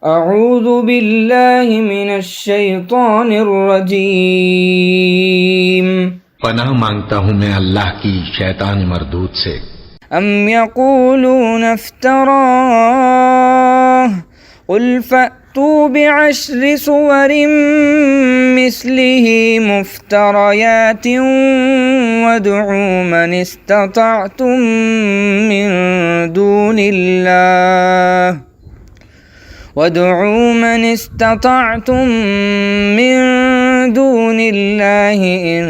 اعوذ باللہ من الشیطان الرجیم پناہ مانگتا ہوں میں اللہ کی شیطان مردود سے۔ ام یقولون افتراہ قل فأتوا بعشر سور مثلہ مفتریات وادعوا من استطعتم من دون اللہ إن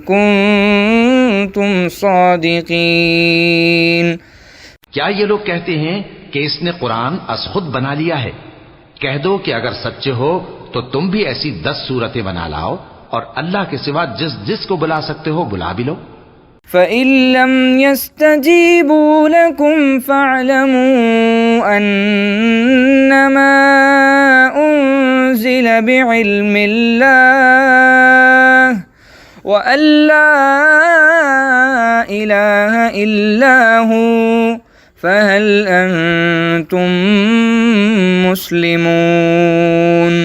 كنتم صادقین۔ کیا یہ لوگ کہتے ہیں کہ اس نے قرآن از خود بنا لیا ہے؟ کہہ دو کہ اگر سچے ہو تو تم بھی ایسی 10 صورتیں بنا لاؤ اور اللہ کے سوا جس جس کو بلا سکتے ہو بلا بھی لو۔ فَإِن لَّمْ يَسْتَجِيبُوا لَكُمْ فَاعْلَمُوا أَنَّمَا أُنزِلَ بِعِلْمِ اللَّهِ وَأَن لَّا إِلَٰهَ إِلَّا هُوَ فَهَلْ أَنتُم مُّسْلِمُونَ۔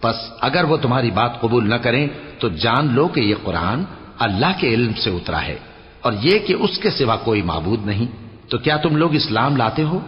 پس اگر وہ تمہاری بات قبول نہ کریں تو جان لو کہ یہ قرآن اللہ کے علم سے اترا ہے، اور یہ کہ اس کے سوا کوئی معبود نہیں، تو کیا تم لوگ اسلام لاتے ہو؟